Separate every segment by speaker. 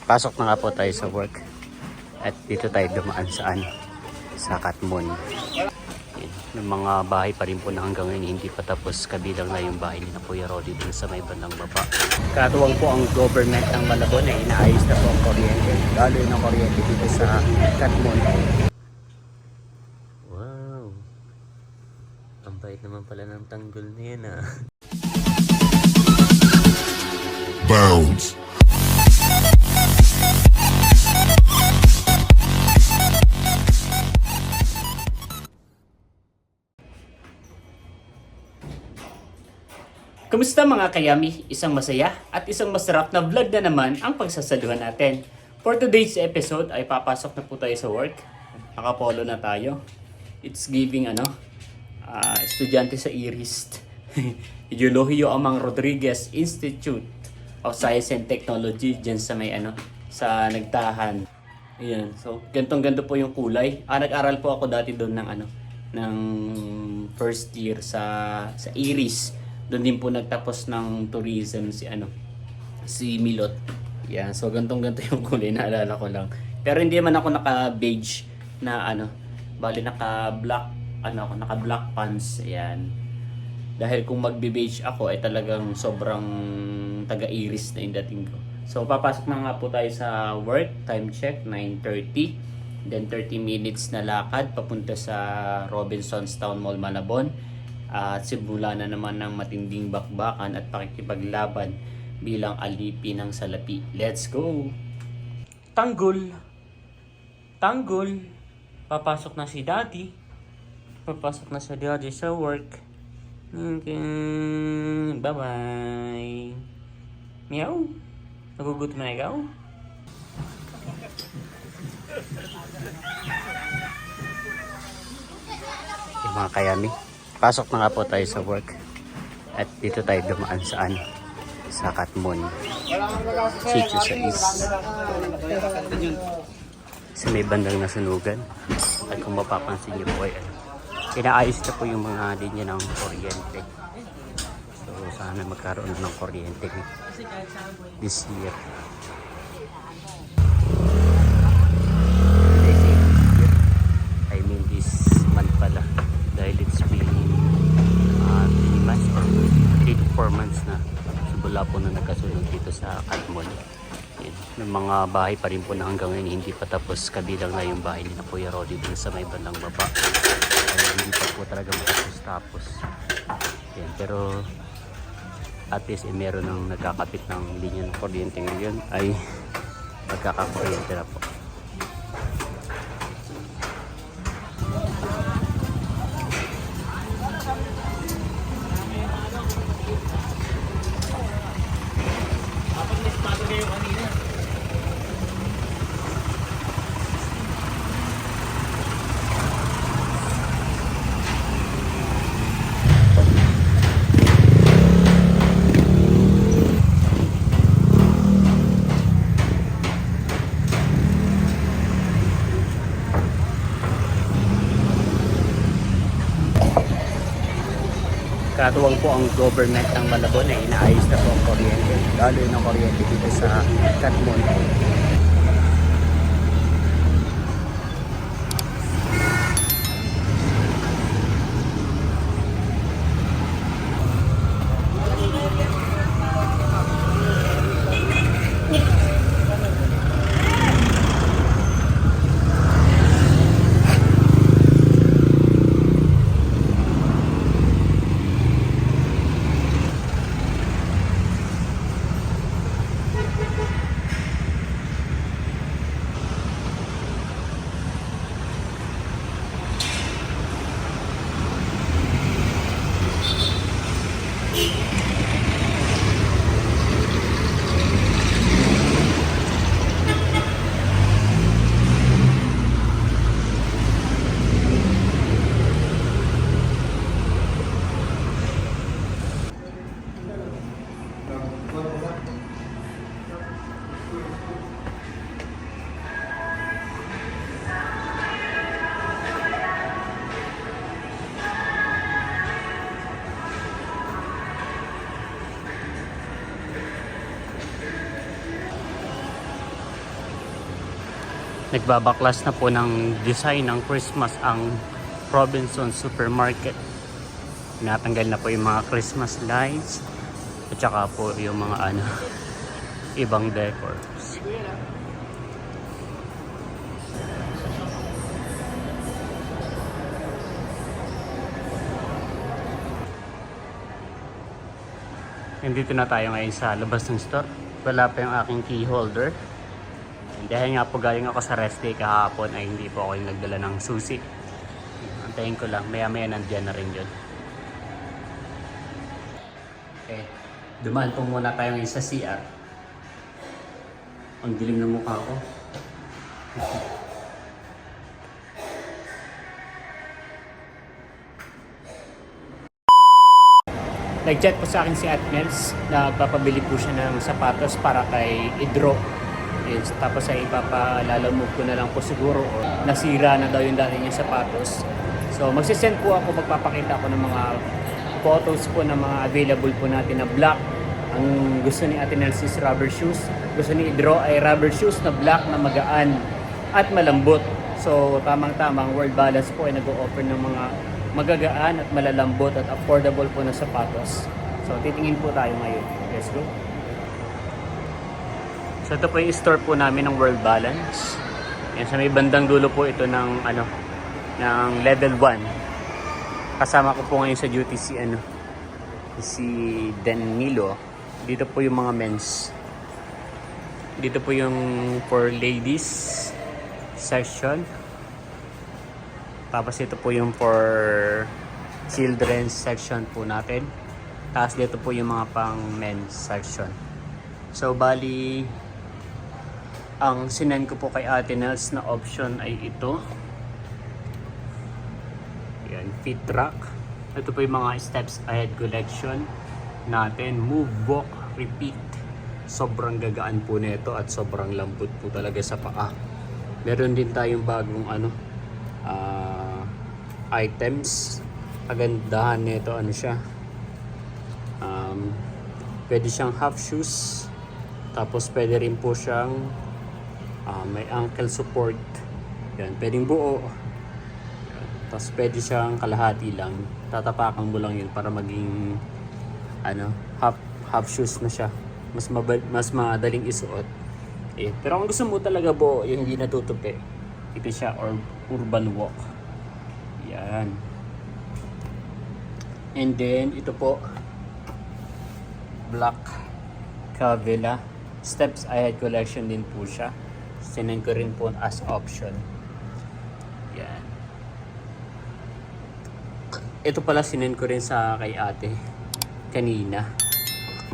Speaker 1: Pasok na nga po tayo sa work. At dito tayo dumaan sa Katmon. May mga bahay pa rin po na hanggang ngayon hindi pa tapos, kabilang na yung bahay ni Kuya Roddy dun sa may bandang baba. Katuwang po ang government ng Malabon ay inaayos na po ang kuryente. Lalo yung kuryente dito sa Katmon. Wow! Ang bait naman pala ng tanggol na yan ah.
Speaker 2: Bounce.
Speaker 1: Kumusta mga kayami? Isang masaya at isang masarap na vlog na naman ang pagsasaluhan natin. For today's episode ay papasok na po tayo sa work. Nakapolo na tayo. It's giving estudyante sa IRIS. Eulogio Amang Rodriguez Institute of Science and Technology dyan sa may sa Nagtahan. Ayan. So, gantong-ganto po yung kulay. Nag-aral po ako dati doon ng first year sa IRIS. Doon din po nagtapos ng tourism si Milot. Yan, so gantong-ganto yung kulay, naalala ko lang. Pero hindi man ako naka-beige na bali naka-black naka-black pants. Ayan. Dahil kung magbe-beige ako ay talagang sobrang taga-Iris na yung dating ko. So papasok na nga po tayo sa work. Time check 9:30. Then 30 minutes na lakad papunta sa Robinsons Town Mall, Malabon. At simula na naman ng matinding bakbakan at pakikipaglaban bilang alipi ng salapi. Let's go! Tanggol! Tanggol! Papasok na si Daddy. Papasok na si Daddy sa work. Okay. Bye-bye! Meow! Nagugutom na ikaw? Yung mga kayami. Pasok na nga po tayo sa work. At dito tayo dumaan sa Katmon. Sitio sa East. Sa may bandang nasunugan. At kung mapapansin niyo po ay inaayos na po yung mga linya ng kuryente. So sana magkaroon ng kuryente this year. I mean this month pala. Dahil it's been 3 months or 3 to 4 months na simula po na nagkasunog dito sa Katmon. May mga bahay pa rin po na hanggang ngayon hindi pa tapos, kabilang na yung bahay ni Kuya Roddy dun sa may bandang baba. Hindi pa po talaga matapos-tapos. Pero at least meron ng nagkakapit ng linya ng kuryente ngayon ay magkakakuryente na po. Katuwang po ang government ng Malabon ay inaayos na po ang kuryente. Lalo yung kuryente dito sa Katmon. Nagbabaklas na po ng design ng Christmas ang Robinson Supermarket. Natanggal na po yung mga Christmas lights at saka po yung mga ibang decors. Nandito na tayo ngayon sa labas ng store. Wala pa yung aking key holder. Dahil nga po galing ako sa rest day kahapon ay hindi po ako yung nagdala ng susi. Antayin ko lang, maya maya nandiyan na rin yun. Okay, dumaan po muna tayo ngayon sa CR. Ang dilim ng mukha ko. Nag-chat po sa akin si Atnels na papabili po siya ng sapatos para kay Idro. Yes, tapos ay ipapalalamove ko na lang po siguro o nasira na daw yung dati niyang sapatos. So magsisend po ako, magpapakita ako ng mga photos po ng mga available po natin na black. Ang gusto ni Atnels is rubber shoes. Gusto ni Idro ay rubber shoes na black na magaan at malambot. So tamang-tamang World Balance po ay nag-o-offer ng mga magagaan at malalambot at affordable po na sapatos. So titingin po tayo ngayon. Let's go. So ito po yung store po namin ng World Balance. Yan, sa may bandang dulo po ito ng ng level 1. Kasama ko po ngayon sa duty si Danilo. Dito po yung mga men's. Dito po yung for ladies section. Tapos ito po yung for children's section po natin. Tapos dito po yung mga pang men's section. So bali, ang sinend ko po kay Ate Nels na option ay ito. Yan, fit track. Ito po yung mga steps ahead collection natin. Move, walk, repeat. Sobrang gagaan po nito at sobrang lambot po talaga sa paa. Meron din tayong bagong items. Kagandahan nito siya. Pwede siyang half shoes. Tapos pwede rin po siyang may ankle support. Yan, pwedeng buo. Yan. Tapos pwede siyang kalahati lang. Tatapakan mo lang yun para maging half shoes na siya. Mas madaling isuot. Eh, pero kung gusto mo talaga buo, yung hindi natutupi, ito siya or urban walk. Yan. And then ito po, black Cavilla steps ahead collection din po siya. Sinend ko rin po as option. Yan. Ito pala sinend ko rin sa kay ate kanina.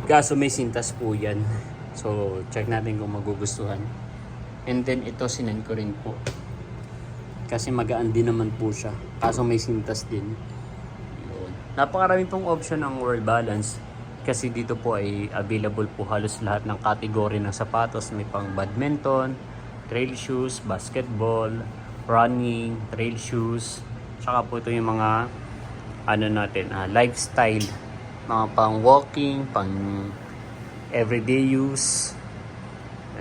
Speaker 1: Kaso may sintas po yan. So check natin kung magugustuhan. And then ito sinend ko rin po. Kasi magaan din naman po siya. Kaso may sintas din. Yun. Napakarami pong option ng World Balance. Kasi dito po ay available po halos lahat ng kategory ng sapatos. May pang badminton, trail shoes, basketball, running, trail shoes. Tsaka po ito yung mga lifestyle. Mga pang walking, pang everyday use,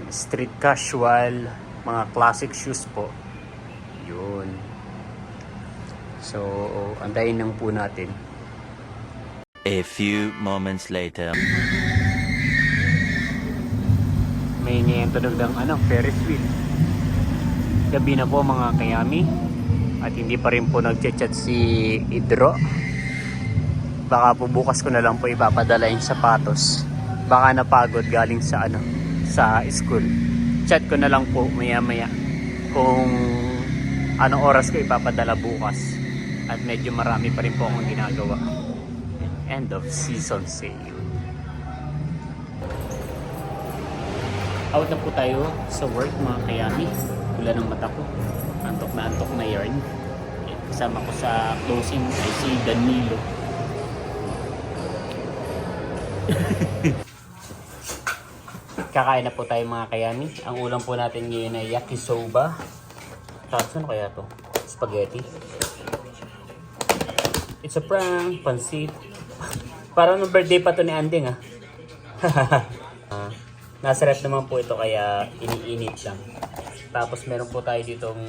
Speaker 1: street casual, mga classic shoes po. Yun. So, antayin lang po natin.
Speaker 3: A few moments later.
Speaker 1: May tunog ng Ferris wheel. Gabi na po mga kayami. At hindi pa rin po nagchat-chat si Idro. Baka po bukas ko na lang po ipapadala yung sapatos. Baka napagod galing sa sa school. Chat ko na lang po maya-maya kung anong oras ko ipapadala bukas. At medyo marami pa rin po akong ginagawa. End of season sale. Out na po tayo sa work mga kayami. Wala ng mata ko. Antok na yarn. Kasama ko sa closing ay si Danilo. Kakain na po tayo mga kayami. Ang ulam po natin ngayon ay yakisoba. Tapos ano kaya to? Spaghetti. It's a prank. Pansit. Parang nung birthday pa to ni Anding Nasa ref naman po ito kaya iniinit lang. Tapos meron po tayo ditong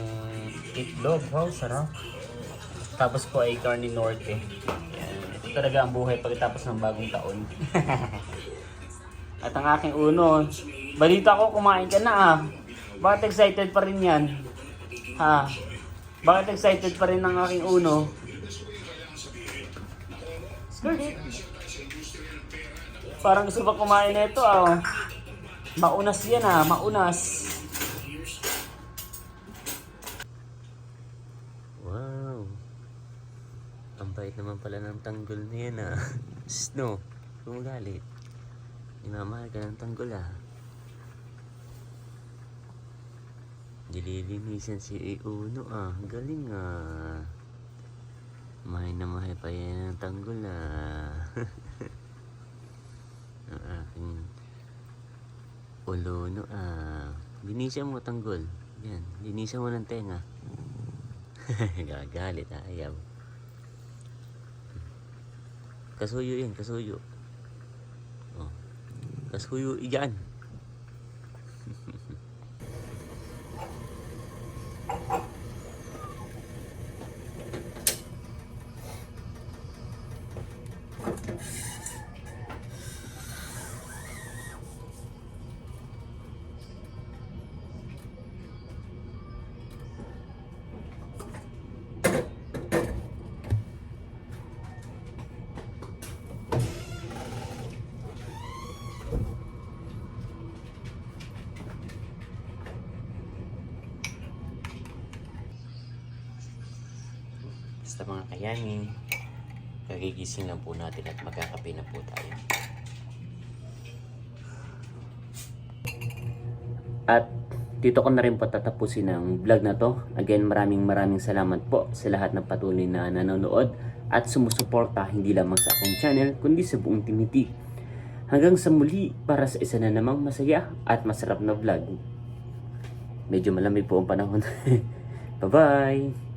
Speaker 1: itlog. Wow, sarap. Tapos po ay carne norte. Yan. Ito talaga ang buhay pagkatapos ng bagong taon. At ang aking uno, balita ko kumain ka na ah. Bakit excited pa rin yan? Ha? Bakit excited pa rin ang aking uno? Skirt. Parang gusto pa kumain na ito ah. Maunas yan ah, maunas. Wow. Ang bait naman pala ng tanggol na yan ah. Snow, gumagalit. Minamahal ka ng tanggol ah. Dililinisan si Uno ah. Galing ah. Mahal na mahal pa yan ng tanggol ah. Ang aking ulo ah. Linisan mo tanggol. Yan. Linisan mo ng tenga. Gagalit ah. Ayaw. Kasuyo yan. Kasuyo. Oh. Kasuyo iyan. Basta mga kayani, kagigising lang po natin at magkakape na po tayo. At dito ko na rin po tatapusin ang vlog na to. Again, maraming salamat po sa lahat ng patuloy na nanonood at sumusuporta hindi lamang sa akong channel kundi sa buong Timiti. Hanggang sa muli para sa isa na namang masaya at masarap na vlog. Medyo malamig po ang panahon. Bye-bye!